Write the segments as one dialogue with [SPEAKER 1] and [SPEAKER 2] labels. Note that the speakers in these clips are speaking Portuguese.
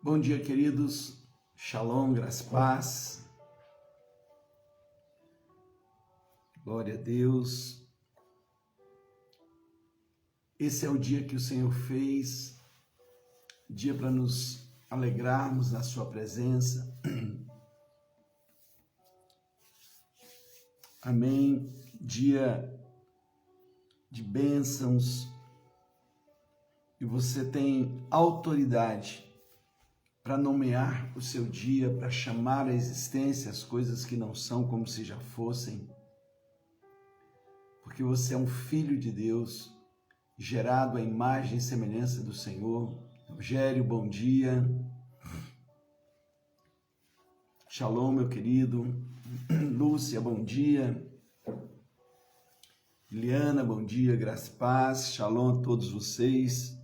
[SPEAKER 1] Bom dia, queridos. Shalom, graça e paz. Glória a Deus. Esse é o dia que o Senhor fez, dia para nos alegrarmos na sua presença. Amém. Dia de bênçãos. E você tem autoridade para nomear o seu dia, para chamar à existência as coisas que não são como se já fossem. Porque você é um filho de Deus, gerado à imagem e semelhança do Senhor. Rogério, bom dia. Shalom, meu querido. Lúcia, bom dia. Liliana, bom dia, graça e paz. Shalom a todos vocês.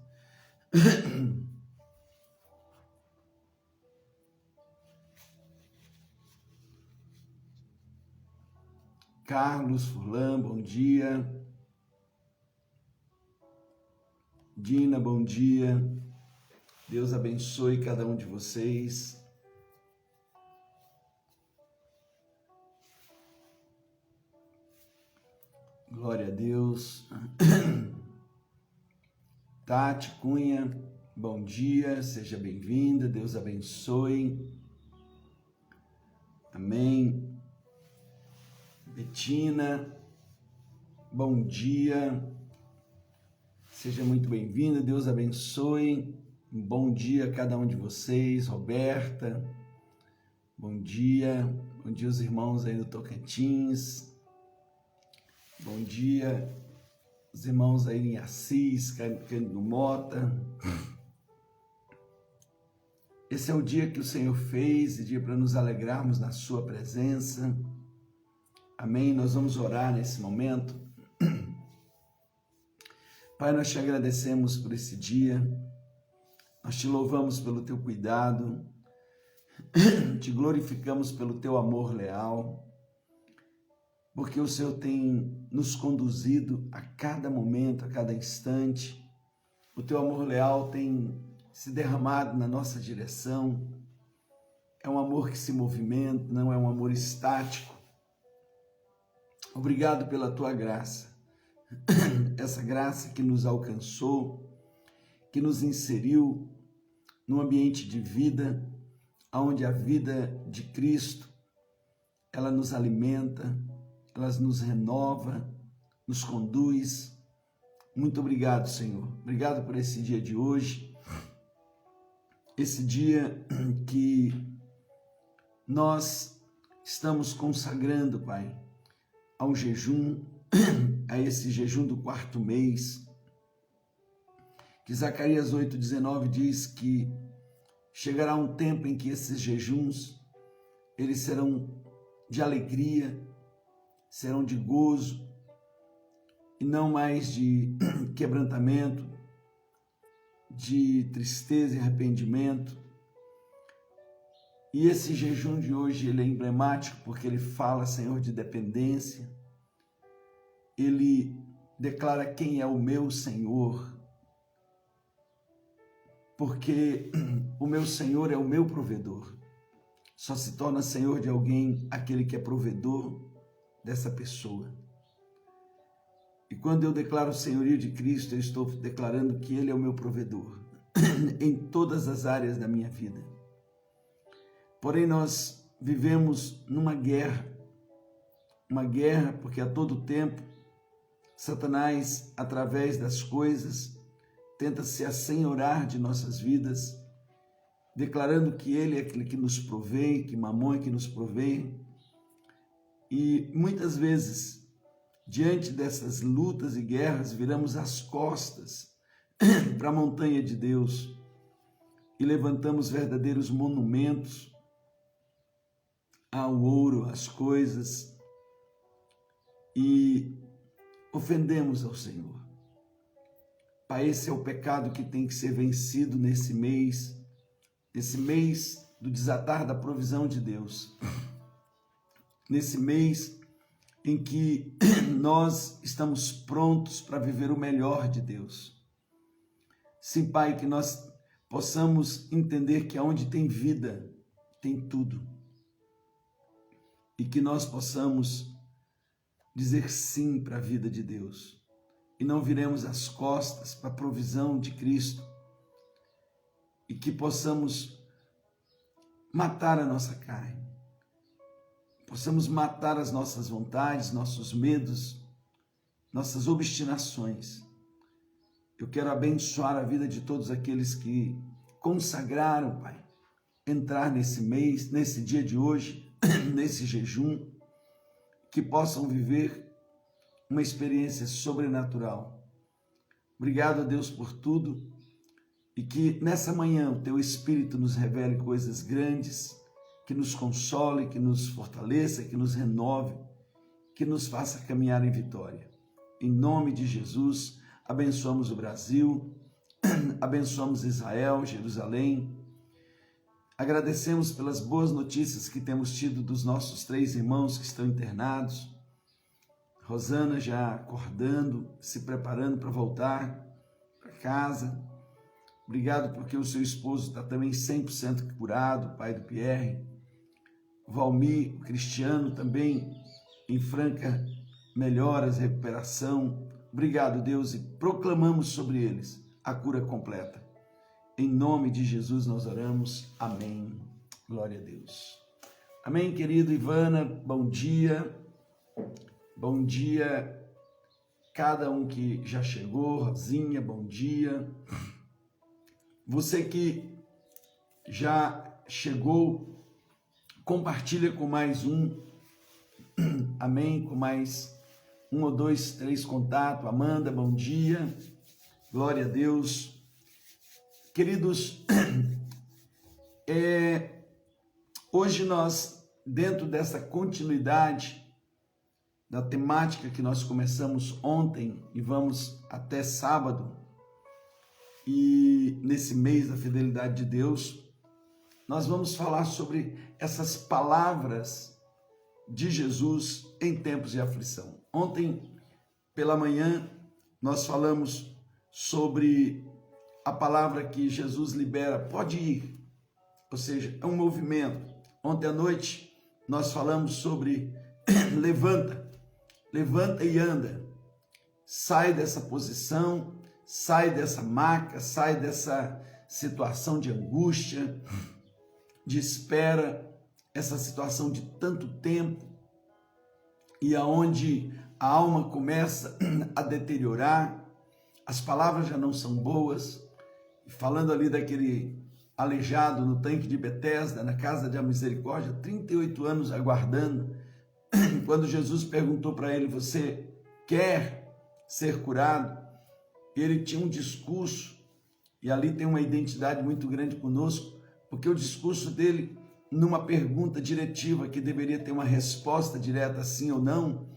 [SPEAKER 1] Carlos, Furlan, bom dia. Dina, bom dia. Deus abençoe cada um de vocês. Glória a Deus. Tati Cunha, bom dia, seja bem-vinda. Deus abençoe. Amém. Betina, bom dia, seja muito bem-vinda, Deus abençoe, um bom dia a cada um de vocês. Roberta, bom dia os irmãos aí do Tocantins, bom dia os irmãos aí em Assis, Cândido Mota. Esse é o dia que o Senhor fez, e dia para nos alegrarmos na sua presença. Amém? Nós vamos orar nesse momento. Pai, nós te agradecemos por esse dia, nós te louvamos pelo teu cuidado, te glorificamos pelo teu amor leal, porque o Senhor tem nos conduzido a cada momento, a cada instante. O teu amor leal tem se derramado na nossa direção. É um amor que se movimenta, não é um amor estático. Obrigado pela tua graça, essa graça que nos alcançou, que nos inseriu num ambiente de vida, onde a vida de Cristo, ela nos alimenta, ela nos renova, nos conduz. Muito obrigado, Senhor. Obrigado por esse dia de hoje, esse dia que nós estamos consagrando, Pai, ao jejum, a esse jejum do quarto mês, que Zacarias 8,19 diz que chegará um tempo em que esses jejuns, eles serão de alegria, serão de gozo, e não mais de quebrantamento, de tristeza e arrependimento. E esse jejum de hoje, ele é emblemático porque ele fala, Senhor, de dependência. Ele declara quem é o meu Senhor, porque o meu Senhor é o meu provedor. Só se torna Senhor de alguém aquele que é provedor dessa pessoa. E quando eu declaro o senhorio de Cristo, eu estou declarando que Ele é o meu provedor em todas as áreas da minha vida. Porém, nós vivemos numa guerra porque a todo tempo Satanás, através das coisas, tenta se assenhorar de nossas vidas, declarando que Ele é aquele que nos provê, que Mamon é que nos provê. E muitas vezes, diante dessas lutas e guerras, viramos as costas para a montanha de Deus e levantamos verdadeiros monumentos ao ouro, às coisas, e ofendemos ao Senhor. Pai, esse é o pecado que tem que ser vencido nesse mês do desatar da provisão de Deus, nesse mês em que nós estamos prontos para viver o melhor de Deus. Sim, Pai, que nós possamos entender que aonde tem vida, tem tudo. E que nós possamos dizer sim para a vida de Deus. E não viremos as costas para a provisão de Cristo. E que possamos matar a nossa carne. Possamos matar as nossas vontades, nossos medos, nossas obstinações. Eu quero abençoar a vida de todos aqueles que consagraram, Pai, entrar nesse mês, nesse dia de hoje, nesse jejum, que possam viver uma experiência sobrenatural. Obrigado a Deus por tudo e que nessa manhã o Teu Espírito nos revele coisas grandes, que nos console, que nos fortaleça, que nos renove, que nos faça caminhar em vitória. Em nome de Jesus, abençoamos o Brasil, abençoamos Israel, Jerusalém. Agradecemos pelas boas notícias que temos tido dos nossos 3 irmãos que estão internados. Rosana já acordando, se preparando para voltar para casa. Obrigado porque o seu esposo está também 100% curado, pai do Pierre. Valmir, o Cristiano também em franca melhoras, recuperação. Obrigado, Deus, e proclamamos sobre eles a cura completa. Em nome de Jesus nós oramos. Amém. Glória a Deus. Amém, querido Ivana. Bom dia. Bom dia cada um que já chegou. Rosinha, bom dia. Você que já chegou, compartilha com mais um. Amém. Com mais 1 ou 2, 3 contatos. Amanda, bom dia. Glória a Deus. Queridos, hoje nós, dentro dessa continuidade da temática que nós começamos ontem e vamos até sábado, e nesse mês da fidelidade de Deus, nós vamos falar sobre essas palavras de Jesus em tempos de aflição. Ontem, pela manhã, nós falamos sobre a palavra que Jesus libera, pode ir, ou seja, é um movimento. Ontem à noite nós falamos sobre levanta e anda, sai dessa posição, sai dessa maca, sai dessa situação de angústia, de espera, essa situação de tanto tempo, e aonde a alma começa a deteriorar, as palavras já não são boas. Falando ali daquele aleijado no tanque de Betesda, na casa da misericórdia, 38 anos aguardando. Quando Jesus perguntou para ele, você quer ser curado? Ele tinha um discurso, e ali tem uma identidade muito grande conosco, porque o discurso dele, numa pergunta diretiva que deveria ter uma resposta direta sim ou não,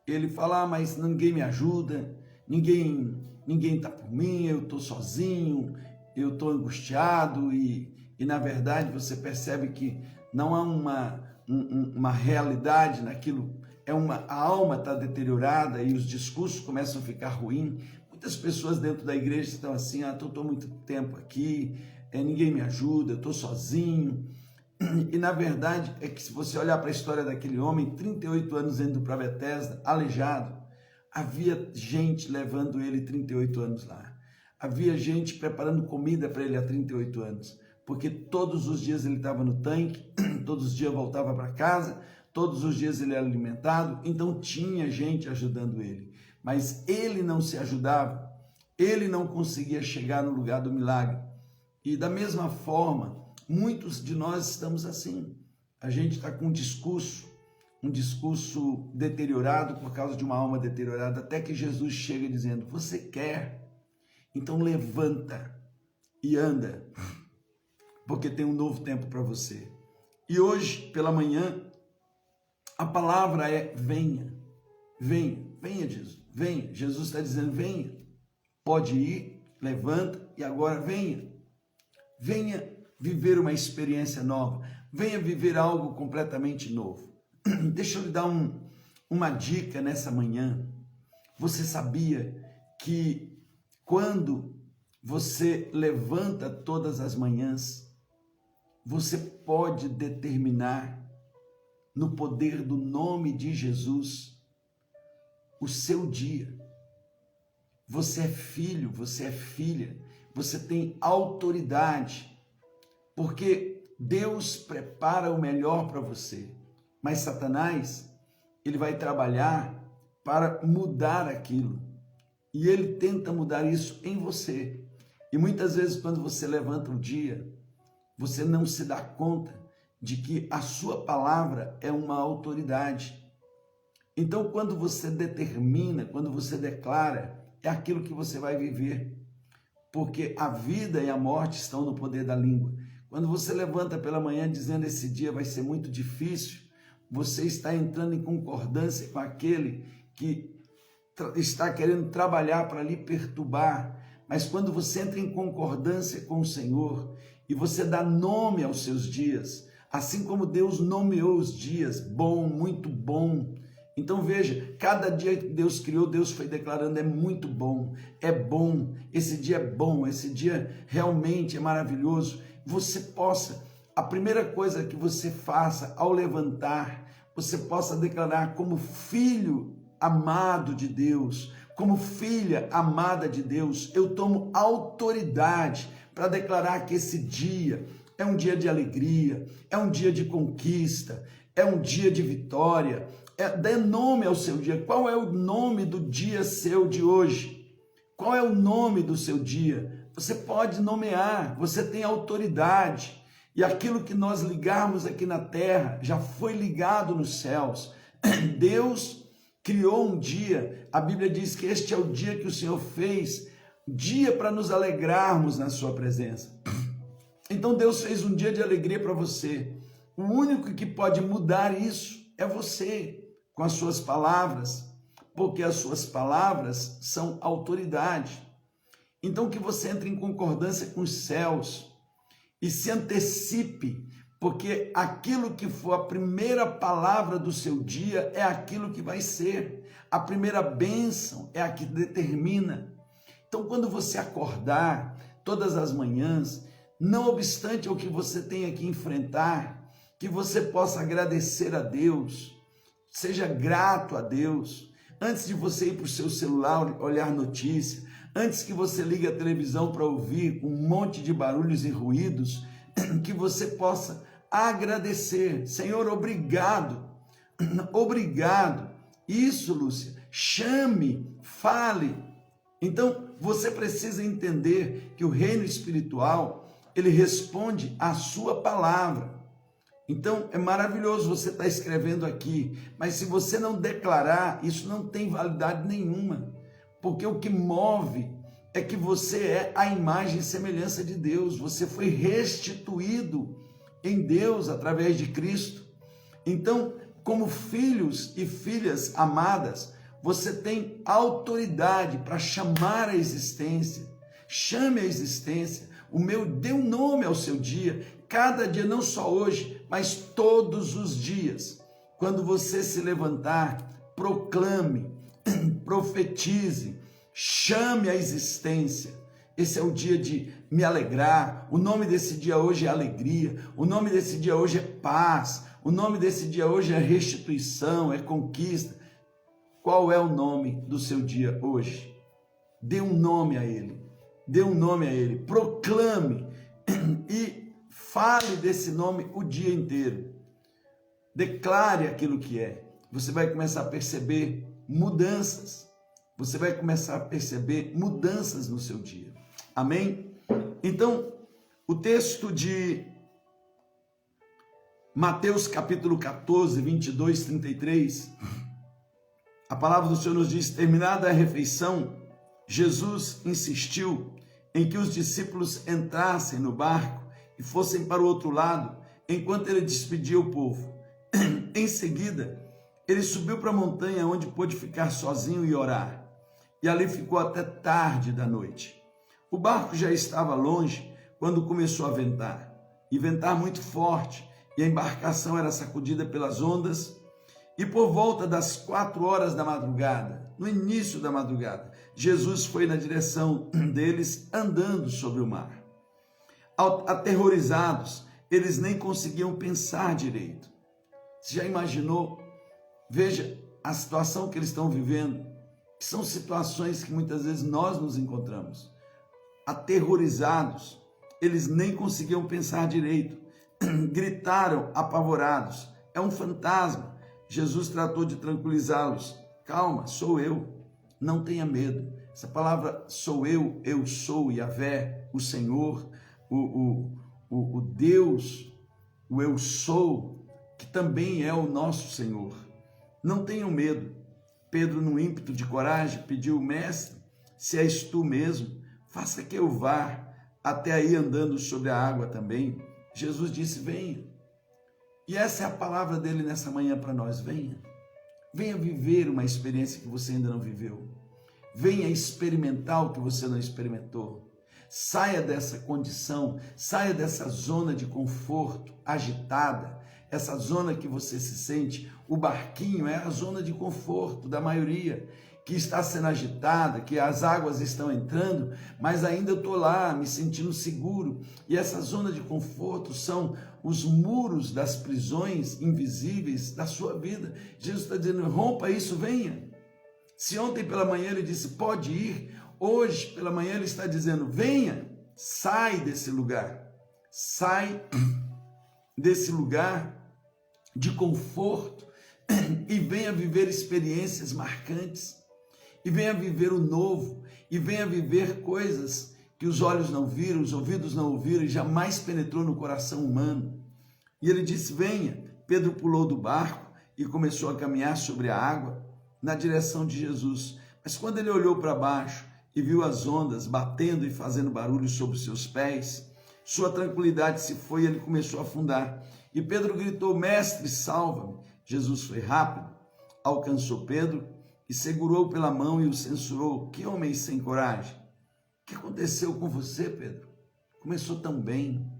[SPEAKER 1] ele fala, mas ninguém me ajuda, ninguém está por mim, eu estou sozinho, eu estou angustiado, e na verdade você percebe que não há uma realidade naquilo, a alma está deteriorada e os discursos começam a ficar ruins. Muitas pessoas dentro da igreja estão assim, estou muito tempo aqui, ninguém me ajuda, eu estou sozinho. E na verdade é que se você olhar para a história daquele homem, 38 anos indo para Betesda, aleijado, havia gente levando ele 38 anos lá. Havia gente preparando comida para ele há 38 anos, porque todos os dias ele estava no tanque, todos os dias voltava para casa, todos os dias ele era alimentado, então tinha gente ajudando ele. Mas ele não se ajudava, ele não conseguia chegar no lugar do milagre. E da mesma forma, muitos de nós estamos assim. A gente está com um discurso deteriorado por causa de uma alma deteriorada, até que Jesus chega dizendo, você quer? Então levanta e anda, porque tem um novo tempo para você. E hoje, pela manhã, a palavra é venha, venha Jesus, venha. Jesus está dizendo venha, pode ir, levanta e agora venha viver uma experiência nova, venha viver algo completamente novo. Deixa eu lhe dar uma dica nessa manhã. Você sabia que quando você levanta todas as manhãs, você pode determinar no poder do nome de Jesus o seu dia. Você é filho, você é filha, você tem autoridade, porque Deus prepara o melhor para você. Mas Satanás, ele vai trabalhar para mudar aquilo. E ele tenta mudar isso em você. E muitas vezes quando você levanta um dia, você não se dá conta de que a sua palavra é uma autoridade. Então, quando você determina, quando você declara, é aquilo que você vai viver. Porque a vida e a morte estão no poder da língua. Quando você levanta pela manhã dizendo esse dia vai ser muito difícil, você está entrando em concordância com aquele que está querendo trabalhar para lhe perturbar. Mas quando você entra em concordância com o Senhor e você dá nome aos seus dias, assim como Deus nomeou os dias, bom, muito bom. Então veja, cada dia que Deus criou, Deus foi declarando, é muito bom, esse dia é bom, esse dia realmente é maravilhoso. Você possa, a primeira coisa que você faça ao levantar, você possa declarar como filho amado de Deus, como filha amada de Deus, eu tomo autoridade para declarar que esse dia é um dia de alegria, é um dia de conquista, é um dia de vitória. Dê nome ao seu dia. Qual é o nome do dia seu de hoje? Qual é o nome do seu dia? Você pode nomear, você tem autoridade. E aquilo que nós ligarmos aqui na terra já foi ligado nos céus. Deus criou um dia, a Bíblia diz que este é o dia que o Senhor fez, dia para nos alegrarmos na sua presença. Então Deus fez um dia de alegria para você. O único que pode mudar isso é você, com as suas palavras, porque as suas palavras são autoridade. Então que você entre em concordância com os céus e se antecipe, porque aquilo que for a primeira palavra do seu dia é aquilo que vai ser. A primeira bênção é a que determina. Então quando você acordar todas as manhãs, não obstante o que você tenha que enfrentar, que você possa agradecer a Deus, seja grato a Deus. Antes de você ir para o seu celular olhar notícia, antes que você ligue a televisão para ouvir um monte de barulhos e ruídos, que você possa agradecer. Senhor, obrigado, obrigado. Isso, Lúcia, chame, fale. Então, você precisa entender que o reino espiritual, ele responde à sua palavra. Então, é maravilhoso você estar escrevendo aqui, mas se você não declarar, isso não tem validade nenhuma, porque o que move é que você é a imagem e semelhança de Deus, você foi restituído em Deus através de Cristo. Então, como filhos e filhas amadas, você tem autoridade para chamar a existência. Chame a existência. Dê um nome ao seu dia, cada dia, não só hoje, mas todos os dias. Quando você se levantar, proclame, profetize, chame a existência. Esse é o dia de me alegrar. O nome desse dia hoje é alegria. O nome desse dia hoje é paz. O nome desse dia hoje é restituição, é conquista. Qual é o nome do seu dia hoje? Dê um nome a ele. Dê um nome a ele. Proclame e fale desse nome o dia inteiro. Declare aquilo que é. Você vai começar a perceber mudanças. Você vai começar a perceber mudanças no seu dia. Amém? Então, o texto de Mateus capítulo 14, 22, 33, a palavra do Senhor nos diz: terminada a refeição, Jesus insistiu em que os discípulos entrassem no barco e fossem para o outro lado, enquanto ele despedia o povo. Em seguida, ele subiu para a montanha, onde pôde ficar sozinho e orar. E ali ficou até tarde da noite. O barco já estava longe quando começou a ventar, e ventar muito forte, e a embarcação era sacudida pelas ondas. E por volta das 4 horas da madrugada, no início da madrugada, Jesus foi na direção deles andando sobre o mar. Aterrorizados, eles nem conseguiam pensar direito. Você já imaginou? Veja a situação que eles estão vivendo, que são situações que muitas vezes nós nos encontramos. Aterrorizados, eles nem conseguiam pensar direito, gritaram apavorados, é um fantasma. Jesus tratou de tranquilizá-los. Calma, sou eu, não tenha medo. Essa palavra sou eu sou Yahvé, o Senhor, o Deus, o eu sou, que também é o nosso Senhor. Não tenham medo. Pedro, no ímpeto de coragem, pediu: mestre, se és tu mesmo, faça que eu vá até aí andando sobre a água também. Jesus disse: venha. E essa é a palavra dele nessa manhã para nós: venha. Venha viver uma experiência que você ainda não viveu. Venha experimentar o que você não experimentou. Saia dessa condição, saia dessa zona de conforto agitada, essa zona que você se sente. O barquinho é a zona de conforto da maioria, que está sendo agitada, que as águas estão entrando, mas ainda eu estou lá me sentindo seguro. E essa zona de conforto são os muros das prisões invisíveis da sua vida. Jesus está dizendo: rompa isso, venha. Se ontem pela manhã ele disse: pode ir, hoje pela manhã ele está dizendo: venha, sai desse lugar, sai desse lugar de conforto e venha viver experiências marcantes, e venha viver o novo, e venha viver coisas que os olhos não viram, os ouvidos não ouviram e jamais penetrou no coração humano. E ele disse: venha. Pedro pulou do barco e começou a caminhar sobre a água na direção de Jesus. Mas quando ele olhou para baixo e viu as ondas batendo e fazendo barulho sobre os seus pés, sua tranquilidade se foi e ele começou a afundar. E Pedro gritou: mestre, salva-me. Jesus foi rápido, alcançou Pedro e segurou pela mão e o censurou: que homem sem coragem! O que aconteceu com você, Pedro? Começou tão bem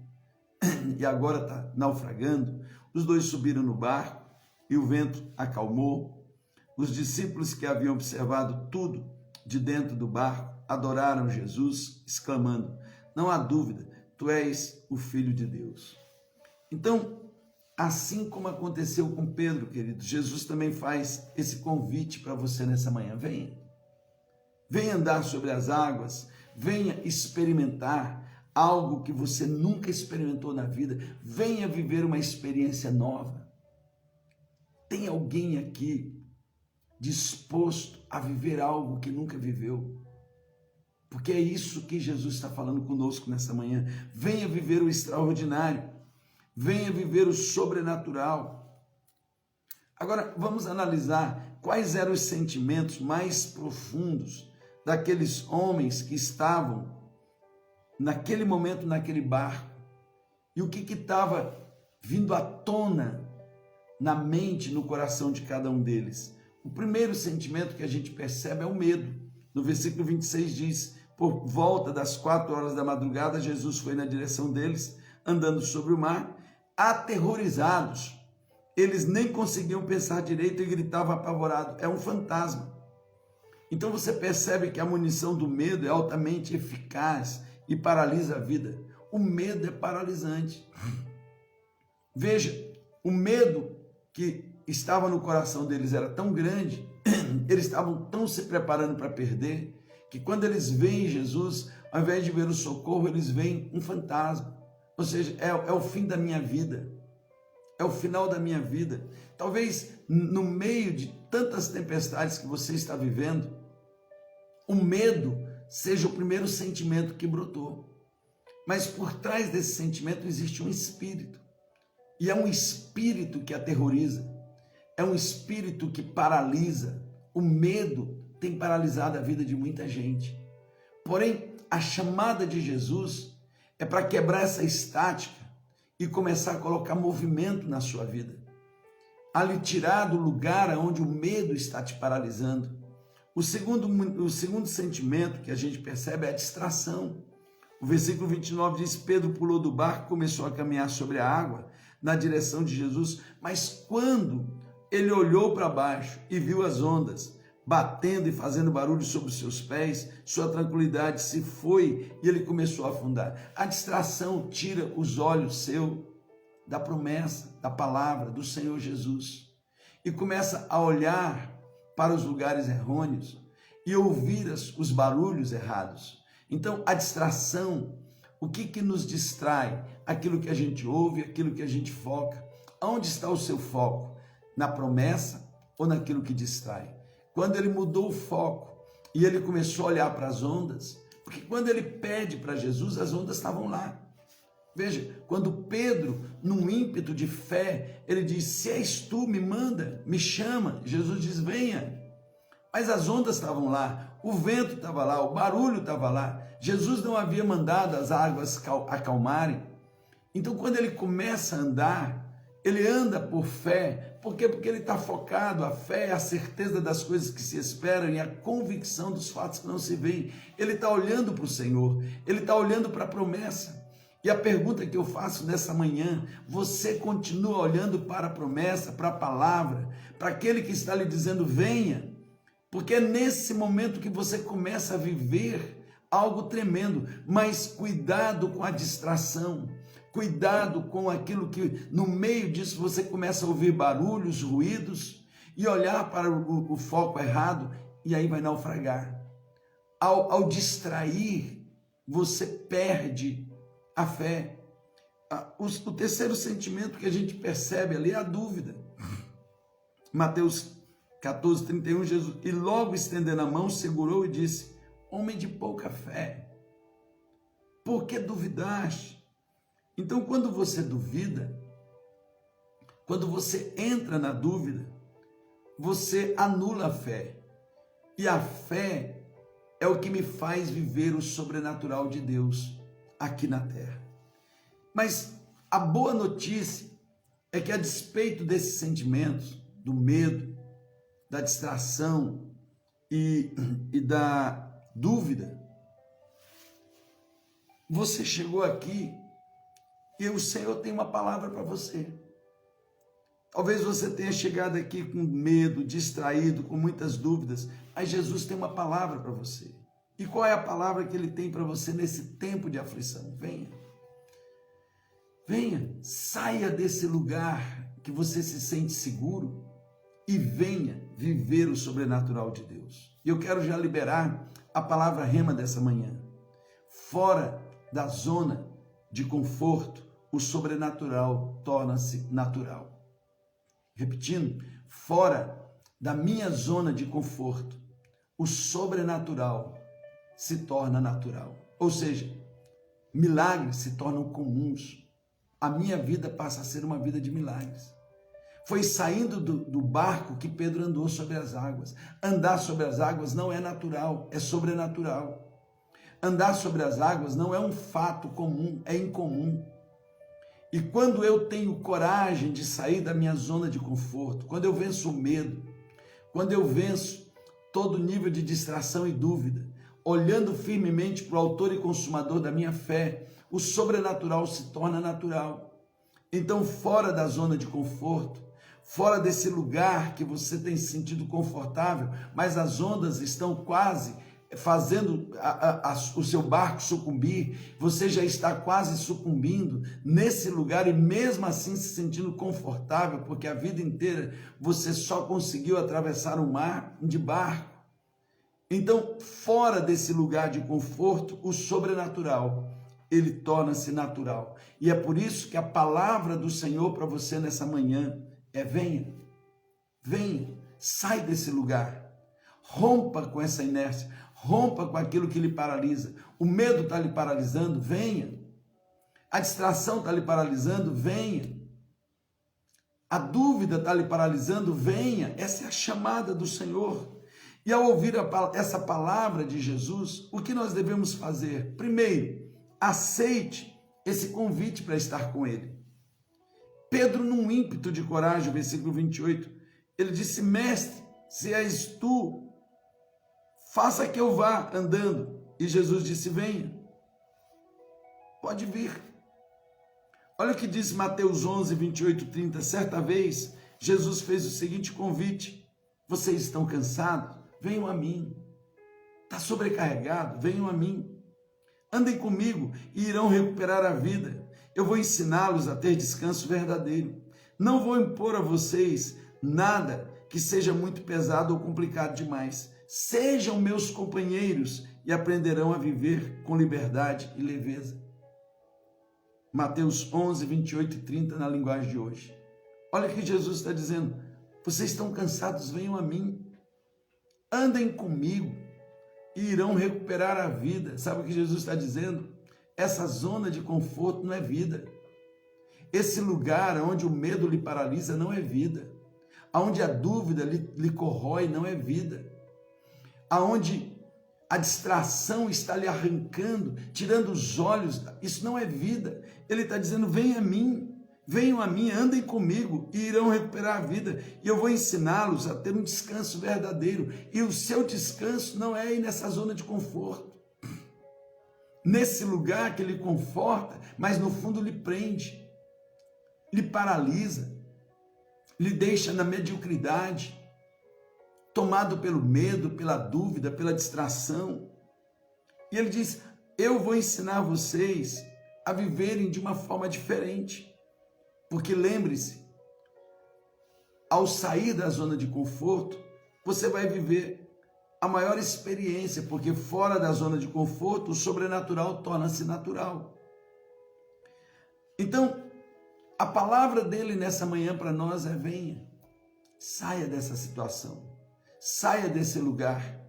[SPEAKER 1] e agora está naufragando. Os dois subiram no barco e o vento acalmou. Os discípulos que haviam observado tudo de dentro do barco adoraram Jesus, exclamando: não há dúvida, tu és o Filho de Deus. Então, assim como aconteceu com Pedro, querido, Jesus também faz esse convite para você nessa manhã: venha. Venha andar sobre as águas, venha experimentar algo que você nunca experimentou na vida, venha viver uma experiência nova. Tem alguém aqui disposto a viver algo que nunca viveu? Porque é isso que Jesus está falando conosco nessa manhã. Venha viver o extraordinário, venha viver o sobrenatural. Agora vamos analisar quais eram os sentimentos mais profundos daqueles homens que estavam naquele momento naquele barco, e o que estava vindo à tona na mente, no coração de cada um deles. O primeiro sentimento que a gente percebe é o medo. No versículo 26 diz: por volta das 4 horas da madrugada, Jesus foi na direção deles, andando sobre o mar, aterrorizados. Eles nem conseguiam pensar direito e gritavam apavorado: é um fantasma. Então você percebe que a munição do medo é altamente eficaz e paralisa a vida. O medo é paralisante. Veja, o medo que estava no coração deles era tão grande, eles estavam tão se preparando para perder, que quando eles veem Jesus, ao invés de ver o socorro, eles veem um fantasma. Ou seja, é o fim da minha vida, é o final da minha vida. Talvez no meio de tantas tempestades que você está vivendo, o medo seja o primeiro sentimento que brotou. Mas por trás desse sentimento existe um espírito. E é um espírito que aterroriza. É um espírito que paralisa. O medo tem paralisado a vida de muita gente. Porém, a chamada de Jesus é para quebrar essa estática e começar a colocar movimento na sua vida. A lhe tirar do lugar onde o medo está te paralisando. O segundo sentimento que a gente percebe é a distração. O versículo 29 diz: Pedro pulou do barco, começou a caminhar sobre a água na direção de Jesus, mas quando ele olhou para baixo e viu as ondas batendo e fazendo barulho sobre os seus pés, sua tranquilidade se foi e ele começou a afundar. A distração tira os olhos seu da promessa, da palavra do Senhor Jesus e começa a olhar para os lugares errôneos e ouvir os barulhos errados. Então, a distração, o que nos distrai? Aquilo que a gente ouve, aquilo que a gente foca. Onde está o seu foco? Na promessa ou naquilo que distrai? Quando ele mudou o foco e ele começou a olhar para as ondas, porque quando ele pede para Jesus, as ondas estavam lá. Veja, quando Pedro, num ímpeto de fé, ele diz, se és tu, me manda, me chama. Jesus diz, venha. Mas as ondas estavam lá, o vento estava lá, o barulho estava lá. Jesus não havia mandado as águas acalmarem. Então, quando ele começa a andar, ele anda por fé. Por quê? Porque ele está focado. A fé é a certeza das coisas que se esperam e a convicção dos fatos que não se veem. Ele está olhando para o Senhor, ele está olhando para a promessa. E a pergunta que eu faço nessa manhã, você continua olhando para a promessa, para a palavra, para aquele que está lhe dizendo, venha, porque é nesse momento que você começa a viver algo tremendo, mas cuidado com a distração, cuidado com aquilo que no meio disso você começa a ouvir barulhos, ruídos e olhar para o foco errado e aí vai naufragar. Ao distrair, você perde a fé. O terceiro sentimento que a gente percebe ali é a dúvida. Mateus 14, 31, Jesus, e logo estendendo a mão, segurou e disse, homem de pouca fé, por que duvidaste? Então, quando você duvida, quando você entra na dúvida, você anula a fé. E a fé é o que me faz viver o sobrenatural de Deus aqui na terra. Mas a boa notícia é que, a despeito desses sentimentos, do medo, da distração e da dúvida, você chegou aqui e o Senhor tem uma palavra para você. Talvez você tenha chegado aqui com medo, distraído, com muitas dúvidas, mas Jesus tem uma palavra para você. E qual é a palavra que Ele tem para você nesse tempo de aflição? Venha. Venha, saia desse lugar que você se sente seguro e venha viver o sobrenatural de Deus. E eu quero já liberar a palavra rema dessa manhã. Fora da zona de conforto, o sobrenatural torna-se natural. Repetindo, fora da minha zona de conforto, o sobrenatural se torna natural. Ou seja, milagres se tornam comuns. A minha vida passa a ser uma vida de milagres. Foi saindo do barco que Pedro andou sobre as águas. Andar sobre as águas não é natural, é sobrenatural. Andar sobre as águas não é um fato comum, é incomum. E quando eu tenho coragem de sair da minha zona de conforto, quando eu venço o medo, quando eu venço todo nível de distração e dúvida, olhando firmemente para o autor e consumador da minha fé, o sobrenatural se torna natural. Então, fora da zona de conforto, fora desse lugar que você tem se sentido confortável, mas as ondas estão quase fazendo o seu barco sucumbir, você já está quase sucumbindo nesse lugar e mesmo assim se sentindo confortável, porque a vida inteira você só conseguiu atravessar o mar de barco. Então, fora desse lugar de conforto, o sobrenatural, ele torna-se natural. E é por isso que a palavra do Senhor para você nessa manhã é: venha, venha, sai desse lugar, rompa com essa inércia, rompa com aquilo que lhe paralisa. O medo está lhe paralisando, venha. A distração está lhe paralisando, venha. A dúvida está lhe paralisando, venha. Essa é a chamada do Senhor. E ao ouvir essa palavra de Jesus, o que nós devemos fazer? Primeiro, aceite esse convite para estar com Ele. Pedro, num ímpeto de coragem, versículo 28, ele disse: mestre, se és tu, faça que eu vá andando. E Jesus disse: venha, pode vir. Olha o que diz Mateus 11, 28, 30. Certa vez, Jesus fez o seguinte convite: vocês estão cansados? venham a mim. Está sobrecarregado? Venham a mim. Andem comigo e irão recuperar a vida. Eu vou ensiná-los a ter descanso verdadeiro. Não vou impor a vocês nada que seja muito pesado ou complicado demais. Sejam meus companheiros e aprenderão a viver com liberdade e leveza. Mateus 11, 28 e 30 na linguagem de hoje. Olha o que Jesus está dizendo. Vocês estão cansados? Venham a mim. Andem comigo e irão recuperar a vida. Sabe o que Jesus está dizendo? Essa zona de conforto não é vida. Esse lugar onde o medo lhe paralisa não é vida. Onde a dúvida lhe corrói não é vida. Aonde a distração está lhe arrancando, tirando os olhos, isso não é vida. Ele está dizendo, venham a mim, andem comigo e irão recuperar a vida. E eu vou ensiná-los a ter um descanso verdadeiro. E o seu descanso não é ir nessa zona de conforto. Nesse lugar que lhe conforta, mas no fundo lhe prende, lhe paralisa, lhe deixa na mediocridade, tomado pelo medo, pela dúvida, pela distração. E ele diz, eu vou ensinar vocês a viverem de uma forma diferente. Porque lembre-se, ao sair da zona de conforto, você vai viver a maior experiência, porque fora da zona de conforto, o sobrenatural torna-se natural. Então, a palavra dele nessa manhã para nós é, venha, saia dessa situação, saia desse lugar,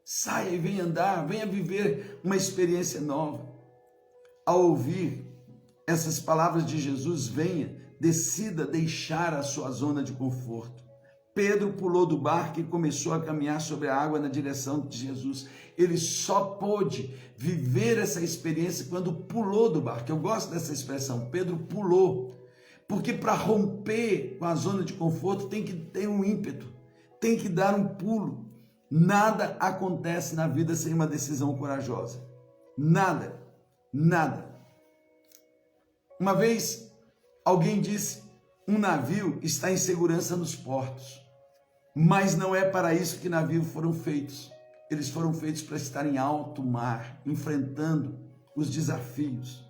[SPEAKER 1] saia e venha andar, venha viver uma experiência nova. Ao ouvir essas palavras de Jesus, venha, decida deixar a sua zona de conforto. Pedro pulou do barco e começou a caminhar sobre a água na direção de Jesus. Ele só pôde viver essa experiência quando pulou do barco. Eu gosto dessa expressão, Pedro pulou. Porque para romper com a zona de conforto tem que ter um ímpeto, tem que dar um pulo. Nada acontece na vida sem uma decisão corajosa. Nada, nada. Uma vez alguém disse, um navio está em segurança nos portos, mas não é para isso que navios foram feitos. Eles foram feitos para estar em alto mar, enfrentando os desafios.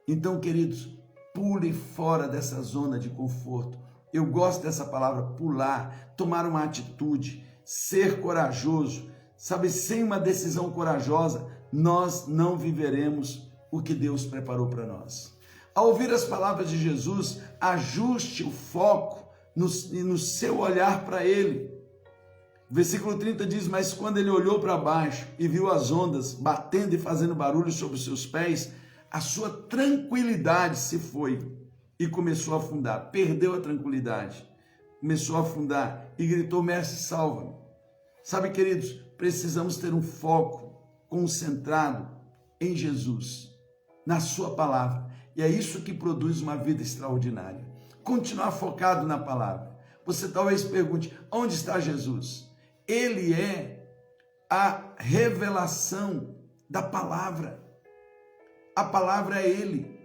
[SPEAKER 1] Então, queridos, pule fora dessa zona de conforto. Eu gosto dessa palavra, pular, tomar uma atitude, ser corajoso. Sabe, sem uma decisão corajosa, nós não viveremos o que Deus preparou para nós. Ao ouvir as palavras de Jesus, ajuste o foco no seu olhar para ele. O versículo 30 diz, mas quando ele olhou para baixo e viu as ondas batendo e fazendo barulho sobre os seus pés, a sua tranquilidade se foi e começou a afundar. Perdeu a tranquilidade, começou a afundar e gritou, mestre, salva-me. Sabe, queridos, precisamos ter um foco concentrado em Jesus, na sua palavra. E é isso que produz uma vida extraordinária. Continuar focado na palavra. Você talvez pergunte, onde está Jesus? Ele é a revelação da palavra. A palavra é ele.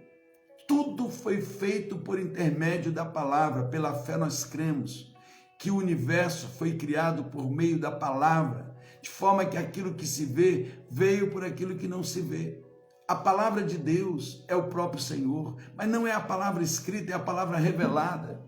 [SPEAKER 1] Tudo foi feito por intermédio da palavra. Pela fé nós cremos que o universo foi criado por meio da palavra, de forma que aquilo que se vê veio por aquilo que não se vê. A palavra de Deus é o próprio Senhor, mas não é a palavra escrita, é a palavra revelada.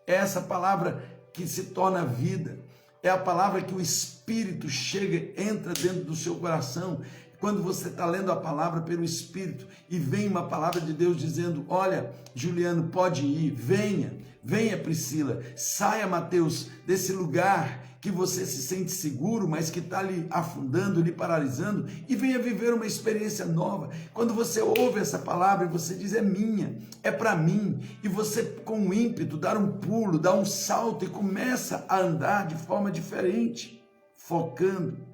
[SPEAKER 1] É essa palavra que se torna vida. É a palavra que o Espírito chega, entra dentro do seu coração. Quando você está lendo a palavra pelo Espírito e vem uma palavra de Deus dizendo, olha, Juliano, pode ir, venha Priscila, saia Mateus desse lugar que você se sente seguro, mas que está lhe afundando, lhe paralisando, e venha viver uma experiência nova. Quando você ouve essa palavra e você diz, é minha, é para mim, e você com ímpeto dar um pulo, dá um salto e começa a andar de forma diferente, focando,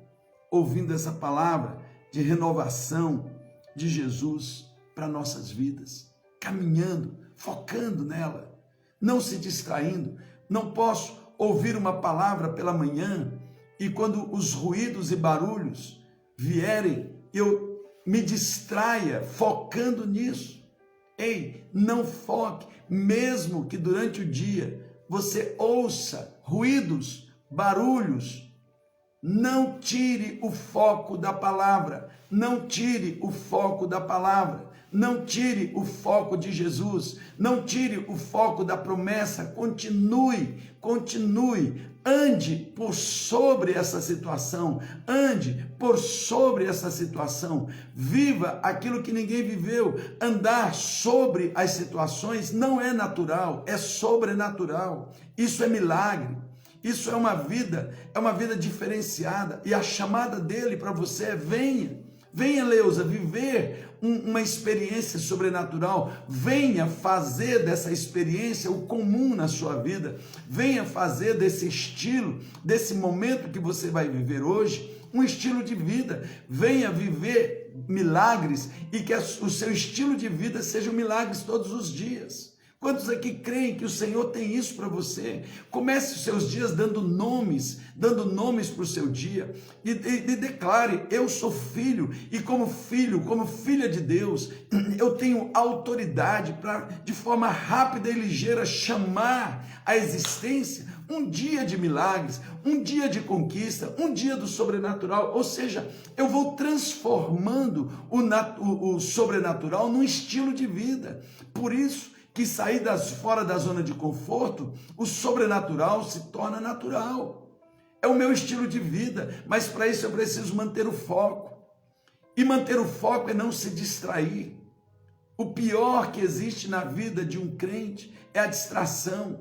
[SPEAKER 1] ouvindo essa palavra de renovação de Jesus para nossas vidas, caminhando, focando nela, não se distraindo. Não posso ouvir uma palavra pela manhã e quando os ruídos e barulhos vierem, eu me distraia focando nisso. Ei, não foque, mesmo que durante o dia você ouça ruídos, barulhos, Não tire o foco da palavra, não tire o foco da palavra, não tire o foco de Jesus, não tire o foco da promessa, continue, ande por sobre essa situação, ande por sobre essa situação, viva aquilo que ninguém viveu. Andar sobre as situações não é natural, é sobrenatural, isso é milagre. Isso é uma vida diferenciada, e a chamada dele para você é: venha Leusa, viver uma experiência sobrenatural, venha fazer dessa experiência o comum na sua vida, venha fazer desse estilo, desse momento que você vai viver hoje, um estilo de vida, venha viver milagres, e que o seu estilo de vida sejam milagres todos os dias. Quantos aqui creem que o Senhor tem isso para você? Comece os seus dias dando nomes para o seu dia, e declare: eu sou filho, e como filha de Deus, eu tenho autoridade para, de forma rápida e ligeira, chamar à existência um dia de milagres, um dia de conquista, um dia do sobrenatural. Ou seja, eu vou transformando o sobrenatural num estilo de vida. Por isso que sair fora da zona de conforto, o sobrenatural se torna natural. É o meu estilo de vida, mas para isso eu preciso manter o foco. E manter o foco é não se distrair. O pior que existe na vida de um crente é a distração,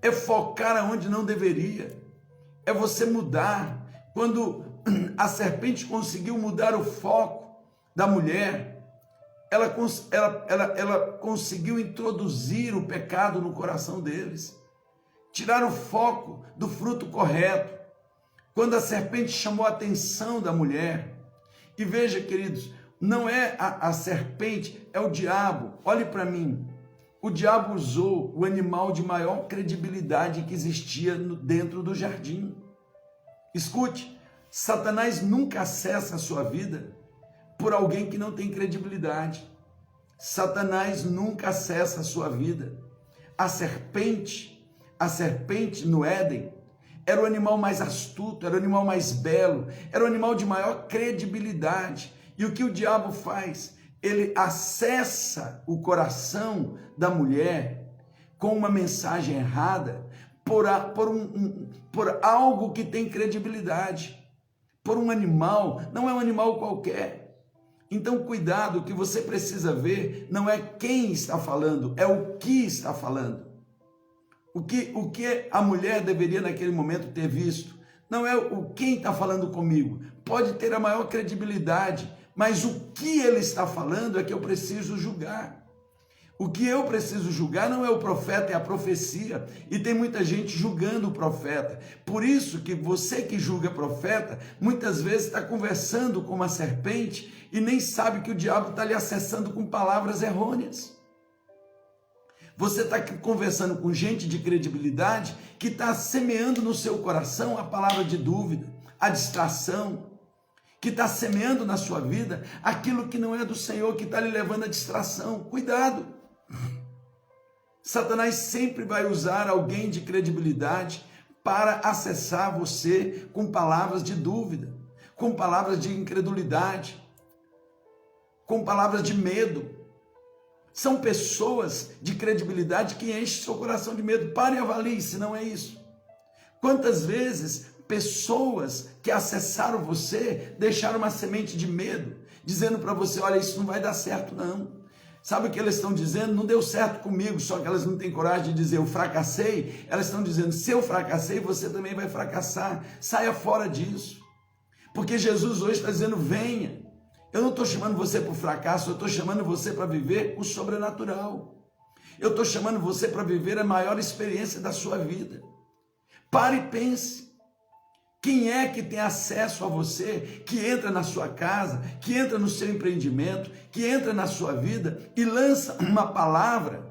[SPEAKER 1] é focar aonde não deveria, é você mudar. Quando a serpente conseguiu mudar o foco da mulher, ela conseguiu introduzir o pecado no coração deles, tirar o foco do fruto correto. Quando a serpente chamou a atenção da mulher, e veja, queridos, não é a serpente, é o diabo. Olhe para mim, o diabo usou o animal de maior credibilidade que existia dentro do jardim. Escute, Satanás nunca acessa a sua vida por alguém que não tem credibilidade. Satanás nunca acessa a sua vida. A serpente no Éden, era o animal mais astuto, era o animal mais belo, era o animal de maior credibilidade. E o que o diabo faz? Ele acessa o coração da mulher com uma mensagem errada, por algo que tem credibilidade, por um animal, não é um animal qualquer. Então, cuidado, o que você precisa ver não é quem está falando, é o que está falando. O que a mulher deveria naquele momento ter visto não é o quem está falando comigo, pode ter a maior credibilidade, mas o que ele está falando é que eu preciso julgar. O que eu preciso julgar não é o profeta, é a profecia. E tem muita gente julgando o profeta. Por isso que você que julga profeta, muitas vezes está conversando com uma serpente e nem sabe que o diabo está lhe acessando com palavras errôneas. Você está conversando com gente de credibilidade que está semeando no seu coração a palavra de dúvida, a distração, que está semeando na sua vida aquilo que não é do Senhor, que está lhe levando à distração. Cuidado! Satanás sempre vai usar alguém de credibilidade para acessar você com palavras de dúvida, com palavras de incredulidade, com palavras de medo. São pessoas de credibilidade que enchem seu coração de medo. Pare e avalie se não é isso. Quantas vezes pessoas que acessaram você deixaram uma semente de medo, dizendo para você: olha, isso não vai dar certo não. Sabe o que elas estão dizendo? Não deu certo comigo, só que elas não têm coragem de dizer eu fracassei. Elas estão dizendo: se eu fracassei, você também vai fracassar. Saia fora disso. Porque Jesus hoje está dizendo: venha. Eu não estou chamando você para o fracasso, eu estou chamando você para viver o sobrenatural. Eu estou chamando você para viver a maior experiência da sua vida. Pare e pense. Quem é que tem acesso a você, que entra na sua casa, que entra no seu empreendimento, que entra na sua vida e lança uma palavra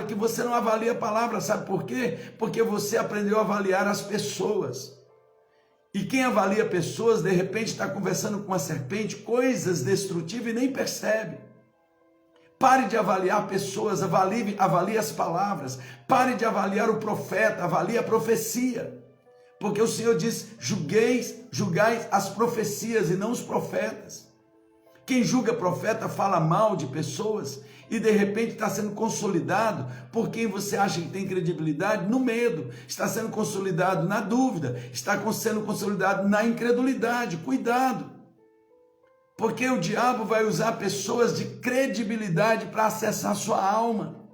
[SPEAKER 1] que você não avalia a palavra, sabe por quê? Porque você aprendeu a avaliar as pessoas. E quem avalia pessoas, de repente está conversando com uma serpente, coisas destrutivas e nem percebe. Pare de avaliar pessoas, avalie as palavras. Pare de avaliar o profeta, avalie a profecia. Porque o Senhor diz: julgai as profecias e não os profetas. Quem julga profeta fala mal de pessoas e de repente está sendo consolidado por quem você acha que tem credibilidade no medo, está sendo consolidado na dúvida, está sendo consolidado na incredulidade. Cuidado, porque o diabo vai usar pessoas de credibilidade para acessar sua alma.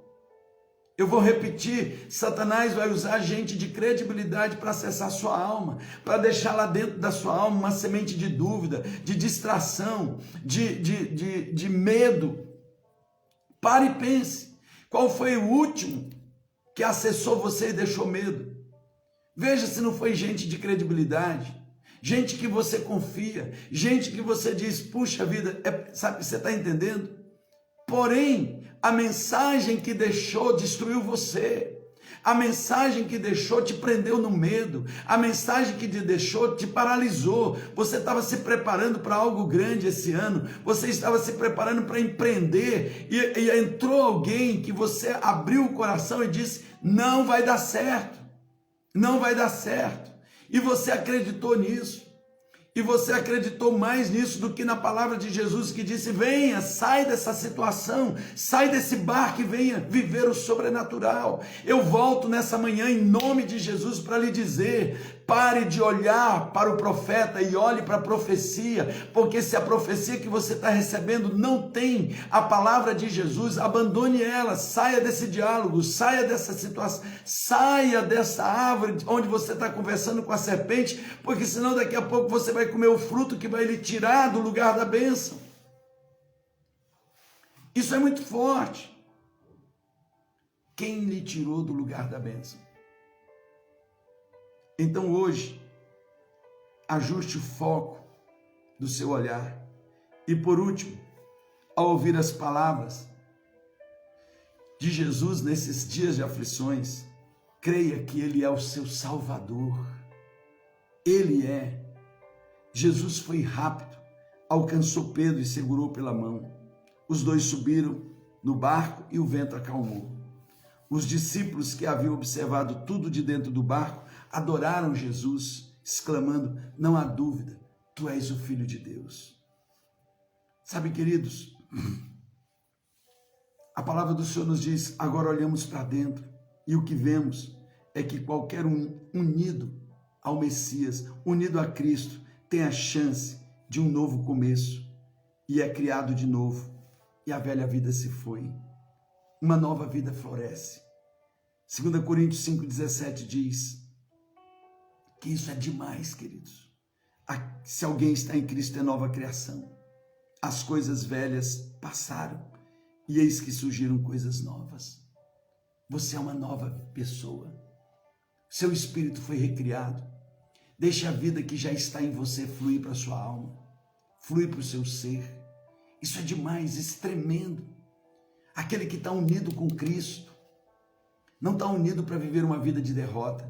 [SPEAKER 1] Eu vou repetir, Satanás vai usar gente de credibilidade para acessar sua alma, para deixar lá dentro da sua alma uma semente de dúvida, de distração, de medo. Pare e pense, qual foi o último que acessou você e deixou medo? Veja se não foi gente de credibilidade, gente que você confia, gente que você diz: puxa vida, sabe, você está entendendo? Porém, a mensagem que deixou destruiu você. A mensagem que deixou te prendeu no medo. A mensagem que te deixou te paralisou. Você estava se preparando para algo grande esse ano. Você estava se preparando para empreender. E entrou alguém que você abriu o coração e disse: não vai dar certo. Não vai dar certo. E você acreditou nisso. E você acreditou mais nisso do que na palavra de Jesus, que disse: venha, sai dessa situação, sai desse barco e venha viver o sobrenatural. Eu volto nessa manhã em nome de Jesus para lhe dizer: pare de olhar para o profeta e olhe para a profecia, porque se a profecia que você está recebendo não tem a palavra de Jesus, abandone ela, saia desse diálogo, saia dessa situação, saia dessa árvore onde você está conversando com a serpente, porque senão daqui a pouco você vai comer o fruto que vai lhe tirar do lugar da bênção. Isso é muito forte. Quem lhe tirou do lugar da bênção? Então hoje, ajuste o foco do seu olhar. E por último, ao ouvir as palavras de Jesus nesses dias de aflições, creia que Ele é o seu Salvador. Ele é. Jesus foi rápido, alcançou Pedro e segurou pela mão. Os dois subiram no barco e o vento acalmou. Os discípulos que haviam observado tudo de dentro do barco adoraram Jesus, exclamando: não há dúvida, tu és o Filho de Deus. Sabe, queridos, a palavra do Senhor nos diz: agora olhamos para dentro e o que vemos é que qualquer um unido ao Messias, unido a Cristo, tem a chance de um novo começo e é criado de novo, e a velha vida se foi, uma nova vida floresce. 2 Coríntios 5,17 diz que isso é demais, queridos. Se alguém está em Cristo, é nova criação. As coisas velhas passaram e eis que surgiram coisas novas. Você é uma nova pessoa. Seu espírito foi recriado. Deixe a vida que já está em você fluir para a sua alma, fluir para o seu ser. Isso é demais, isso é tremendo. Aquele que está unido com Cristo, não está unido para viver uma vida de derrota,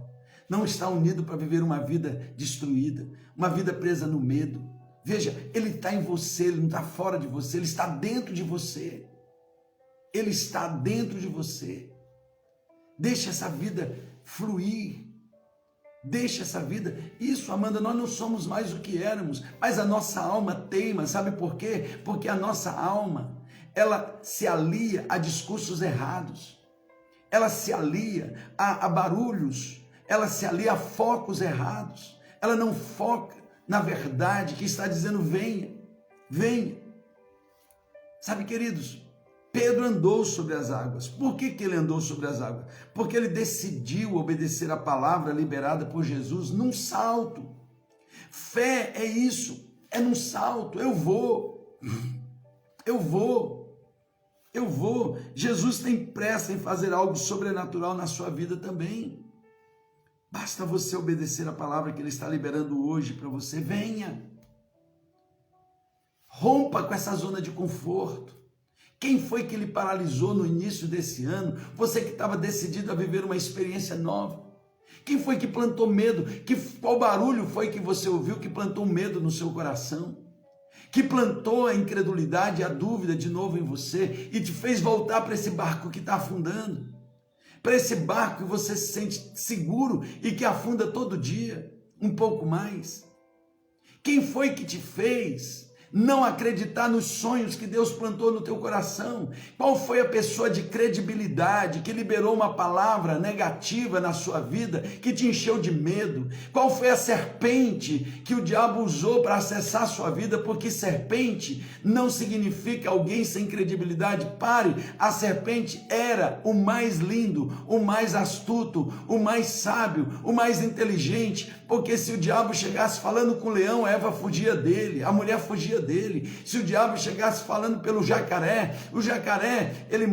[SPEAKER 1] não está unido para viver uma vida destruída, uma vida presa no medo. Veja, Ele está em você, Ele não está fora de você, Ele está dentro de você. Ele está dentro de você. Deixe essa vida fluir. Deixa essa vida. Isso, Amanda, nós não somos mais o que éramos, mas a nossa alma teima. Sabe por quê? Porque a nossa alma, ela se alia a discursos errados, ela se alia a barulhos, ela se alia a focos errados, ela não foca na verdade que está dizendo: venha, venha. Sabe, queridos, Pedro andou sobre as águas. Por que ele andou sobre as águas? Porque ele decidiu obedecer a palavra liberada por Jesus num salto. Fé é isso, é num salto. Eu vou. Jesus tem pressa em fazer algo sobrenatural na sua vida também. Basta você obedecer a palavra que Ele está liberando hoje para você. Venha. Rompa com essa zona de conforto. Quem foi que lhe paralisou no início desse ano? Você que estava decidido a viver uma experiência nova. Quem foi que plantou medo? Qual barulho foi que você ouviu que plantou medo no seu coração? Que plantou a incredulidade, a dúvida de novo em você e te fez voltar para esse barco que está afundando? para esse barco que você se sente seguro e que afunda todo dia, um pouco mais? Quem foi que te fez não acreditar nos sonhos que Deus plantou no teu coração? Qual foi a pessoa de credibilidade que liberou uma palavra negativa na sua vida, que te encheu de medo? Qual foi a serpente que o diabo usou para acessar a sua vida? Porque serpente não significa alguém sem credibilidade. Pare, a serpente era o mais lindo, o mais astuto, o mais sábio, o mais inteligente, porque se o diabo chegasse falando com o leão, Eva fugia dele, a mulher fugia dele. Se o diabo chegasse falando pelo jacaré, o jacaré, ele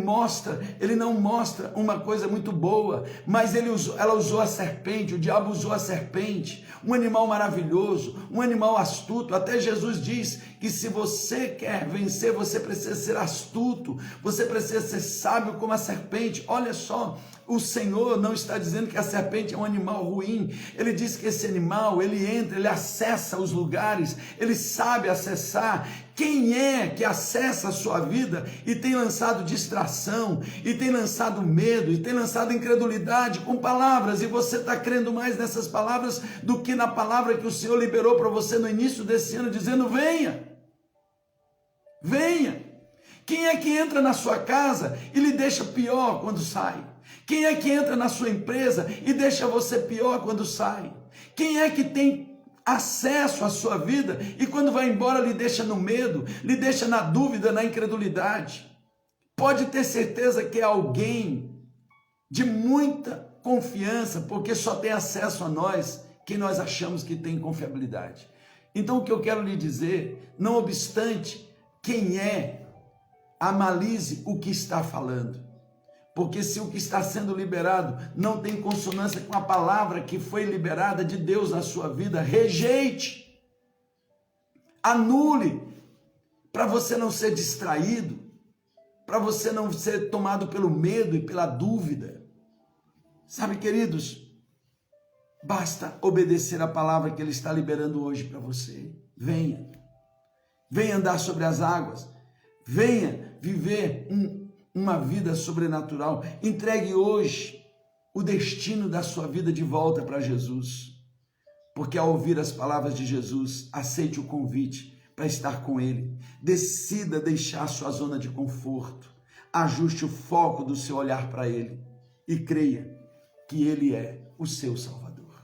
[SPEAKER 1] não mostra uma coisa muito boa, mas ela usou a serpente, o diabo usou a serpente, um animal maravilhoso, um animal astuto. Até Jesus diz que se você quer vencer, você precisa ser astuto, você precisa ser sábio como a serpente. Olha só, o Senhor não está dizendo que a serpente é um animal ruim. Ele diz que esse animal, ele entra, ele acessa os lugares, ele sabe acessar. Quem é que acessa a sua vida e tem lançado distração, e tem lançado medo, e tem lançado incredulidade com palavras, e você está crendo mais nessas palavras do que na palavra que o Senhor liberou para você no início desse ano, dizendo: venha, venha. Quem é que entra na sua casa e lhe deixa pior quando sai? Quem é que entra na sua empresa e deixa você pior quando sai? Quem é que tem acesso à sua vida e quando vai embora lhe deixa no medo, lhe deixa na dúvida, na incredulidade? Pode ter certeza que é alguém de muita confiança, porque só tem acesso a nós quem nós achamos que tem confiabilidade. Então o que eu quero lhe dizer, não obstante quem é, analise o que está falando. Porque se o que está sendo liberado não tem consonância com a palavra que foi liberada de Deus na sua vida, rejeite, anule, para você não ser distraído, para você não ser tomado pelo medo e pela dúvida. Sabe, queridos, basta obedecer a palavra que Ele está liberando hoje para você. Venha, venha andar sobre as águas, venha viver uma vida sobrenatural. Entregue hoje o destino da sua vida de volta para Jesus, porque ao ouvir as palavras de Jesus, aceite o convite para estar com Ele. Decida deixar a sua zona de conforto, ajuste o foco do seu olhar para Ele e creia que Ele é o seu Salvador.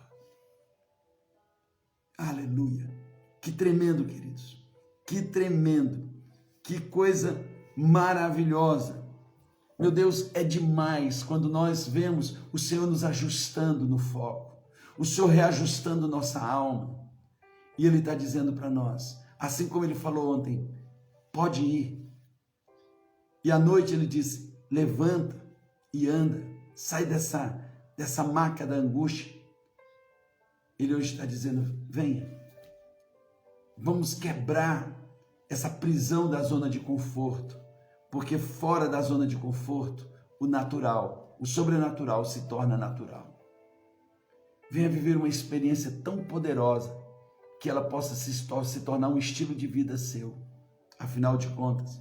[SPEAKER 1] Aleluia! Que tremendo, queridos, que tremendo, que coisa maravilhosa. Meu Deus, é demais quando nós vemos o Senhor nos ajustando no foco, o Senhor reajustando nossa alma, e Ele está dizendo para nós, assim como Ele falou ontem, pode ir. E à noite Ele disse, levanta e anda, sai dessa maca da angústia. Ele hoje está dizendo, venha, vamos quebrar essa prisão da zona de conforto, porque fora da zona de conforto, o natural, o sobrenatural se torna natural. Venha viver uma experiência tão poderosa que ela possa se tornar um estilo de vida seu. Afinal de contas,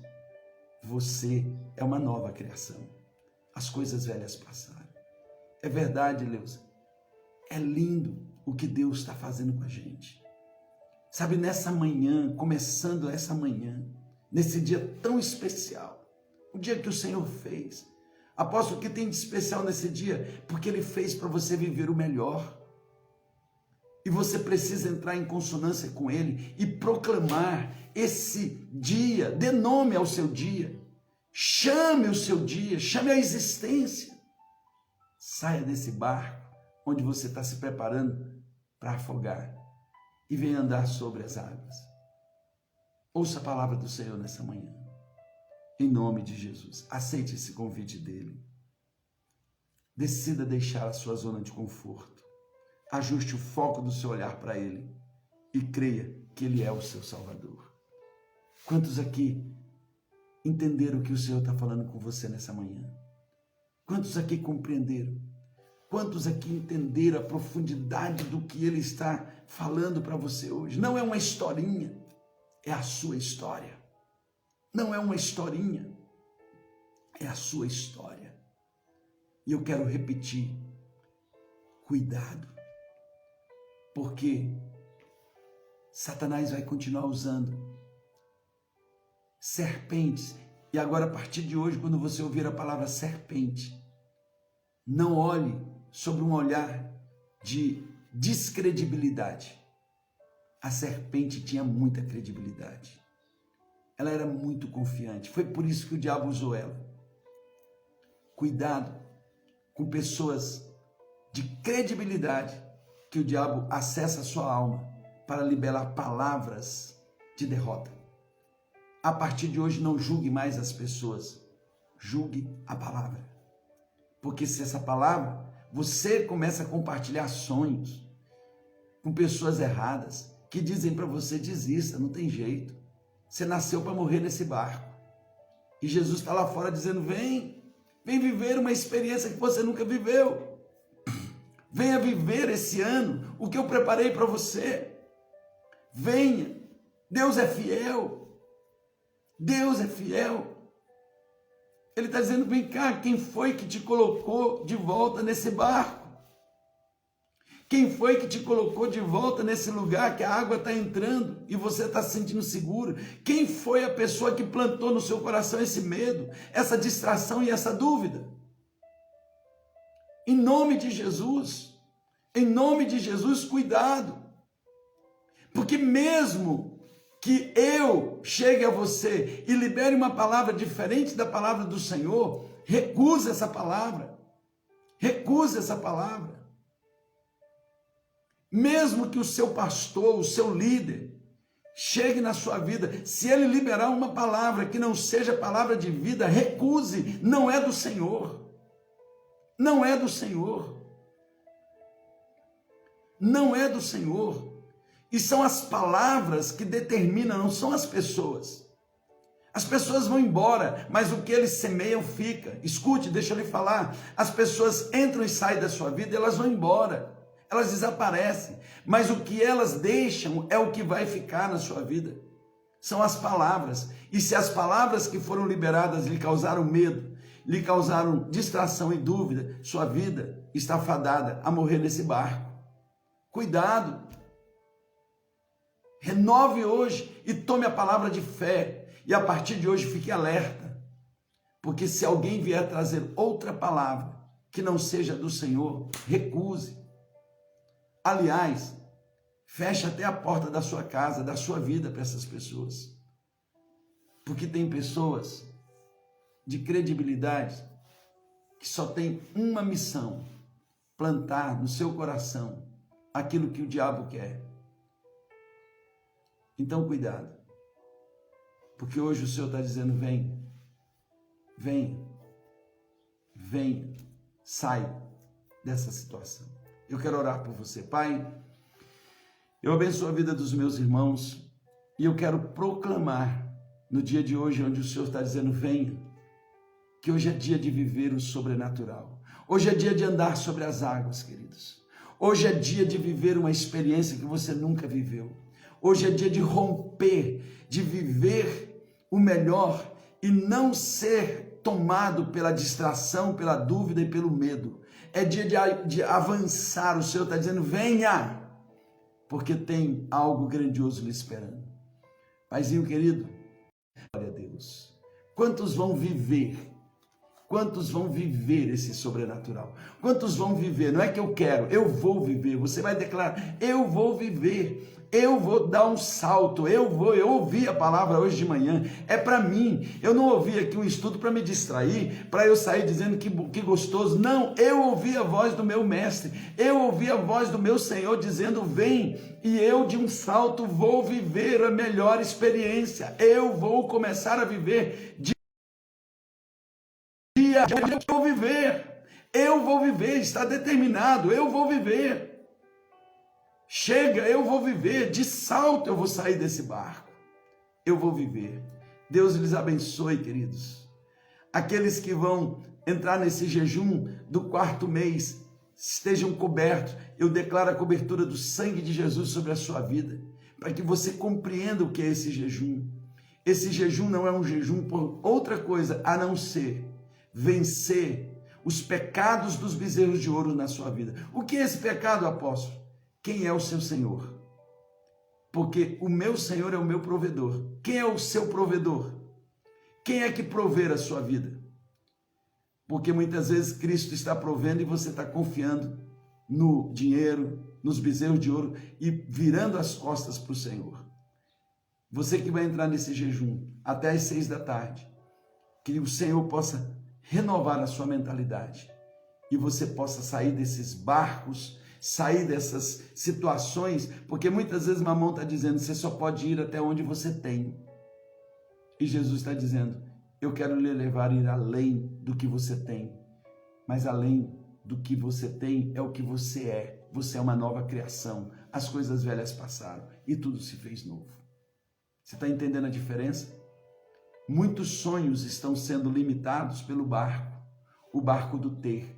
[SPEAKER 1] você é uma nova criação. As coisas velhas passaram. É verdade, Leusa. É lindo o que Deus está fazendo com a gente. Sabe, nessa manhã, começando essa manhã, nesse dia tão especial, o dia que o Senhor fez. Apóstolo, o que tem de especial nesse dia? Porque Ele fez para você viver o melhor. E você precisa entrar em consonância com Ele e proclamar esse dia, dê nome ao seu dia, chame o seu dia, chame a existência. Saia desse barco onde você está se preparando para afogar e venha andar sobre as águas. Ouça a palavra do Senhor nessa manhã. Em nome de Jesus, aceite esse convite dele. Decida deixar a sua zona de conforto. Ajuste o foco do seu olhar para ele e creia que ele é o seu Salvador. Quantos aqui entenderam o que o Senhor está falando com você nessa manhã? Quantos aqui compreenderam? Quantos aqui entenderam a profundidade do que ele está falando para você hoje? Não é uma historinha, é a sua história. Não é uma historinha, é a sua história. E eu quero repetir, cuidado, porque Satanás vai continuar usando serpentes. E agora, a partir de hoje, quando você ouvir a palavra serpente, não olhe sobre um olhar de descredibilidade. A serpente tinha muita credibilidade. Ela era muito confiante. Foi por isso que o diabo usou ela. Cuidado com pessoas de credibilidade, que o diabo acessa a sua alma para liberar palavras de derrota. A partir de hoje, não julgue mais as pessoas, julgue a palavra. Porque se essa palavra, você começa a compartilhar sonhos com pessoas erradas, que dizem para você, desista, não tem jeito. Você nasceu para morrer nesse barco. E Jesus está lá fora dizendo, vem viver uma experiência que você nunca viveu. Venha viver esse ano o que eu preparei para você. Venha. Deus é fiel. Deus é fiel. Ele está dizendo, vem cá, quem foi que te colocou de volta nesse barco? Quem foi que te colocou de volta nesse lugar que a água está entrando e você está se sentindo seguro? Quem foi a pessoa que plantou no seu coração esse medo, essa distração e essa dúvida? Em nome de Jesus, cuidado. Porque mesmo que eu chegue a você e libere uma palavra diferente da palavra do Senhor, recusa essa palavra. Recusa essa palavra. Mesmo que o seu pastor, o seu líder, chegue na sua vida, se ele liberar uma palavra que não seja palavra de vida, recuse, não é do Senhor. Não é do Senhor. Não é do Senhor. E são as palavras que determinam, não são as pessoas. As pessoas vão embora, mas o que eles semeiam fica. Escute, deixa eu lhe falar. As pessoas entram e saem da sua vida, elas vão embora. Elas desaparecem, mas o que elas deixam é o que vai ficar na sua vida. São as palavras. E se as palavras que foram liberadas lhe causaram medo, lhe causaram distração e dúvida, sua vida está fadada a morrer nesse barco. Cuidado. Renove hoje e tome a palavra de fé. E a partir de hoje fique alerta. Porque se alguém vier trazer outra palavra que não seja do Senhor, recuse. Aliás, feche até a porta da sua casa, da sua vida para essas pessoas. Porque tem pessoas de credibilidade que só tem uma missão: plantar no seu coração aquilo que o diabo quer. Então, cuidado. Porque hoje o Senhor está dizendo, vem, sai dessa situação. Eu quero orar por você, Pai. Eu abençoo a vida dos meus irmãos e eu quero proclamar no dia de hoje, onde o Senhor está dizendo, venha, que hoje é dia de viver o sobrenatural. Hoje é dia de andar sobre as águas, queridos. Hoje é dia de viver uma experiência que você nunca viveu. Hoje é dia de romper, de viver o melhor e não ser tomado pela distração, pela dúvida e pelo medo. É dia de avançar. O Senhor está dizendo, venha, porque tem algo grandioso lhe esperando. Paizinho querido, glória a Deus. Quantos vão viver? Quantos vão viver esse sobrenatural? Quantos vão viver? Não é que eu quero, eu vou viver. Você vai declarar, eu vou viver. Eu vou dar um salto, eu ouvi a palavra hoje de manhã, é para mim. Eu não ouvi aqui um estudo para me distrair, para eu sair dizendo que gostoso. Não, eu ouvi a voz do meu mestre, eu ouvi a voz do meu Senhor dizendo, vem, e eu de um salto vou viver a melhor experiência. Eu vou começar a viver eu vou viver, está determinado, eu vou viver. Chega, eu vou viver, de salto eu vou sair desse barco. Eu vou viver. Deus lhes abençoe, queridos. Aqueles que vão entrar nesse jejum do 4º mês, estejam cobertos. Eu declaro a cobertura do sangue de Jesus sobre a sua vida, para que você compreenda o que é esse jejum. Esse jejum não é um jejum por outra coisa, a não ser vencer os pecados dos bezerros de ouro na sua vida. O que é esse pecado, apóstolo? Quem é o seu Senhor? Porque o meu Senhor é o meu provedor. Quem é o seu provedor? Quem é que prover a sua vida? Porque muitas vezes Cristo está provendo e você está confiando no dinheiro, nos bezerros de ouro e virando as costas para o Senhor. Você que vai entrar nesse jejum até às 6 da tarde, que o Senhor possa renovar a sua mentalidade e você possa sair desses barcos, sair dessas situações, porque muitas vezes Mamão está dizendo, você só pode ir até onde você tem. E Jesus está dizendo, eu quero lhe levar a ir além do que você tem, mas além do que você tem é o que você é. Você é uma nova criação, as coisas velhas passaram e tudo se fez novo. Você está entendendo a diferença? Muitos sonhos estão sendo limitados pelo barco, o barco do ter.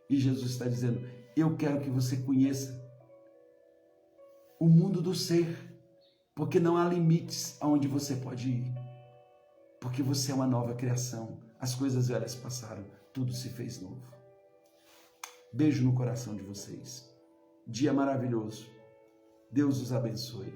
[SPEAKER 1] E Jesus está dizendo, eu quero que você conheça o mundo do ser, porque não há limites aonde você pode ir. Porque você é uma nova criação, as coisas velhas passaram, tudo se fez novo. Beijo no coração de vocês. Dia maravilhoso. Deus os abençoe.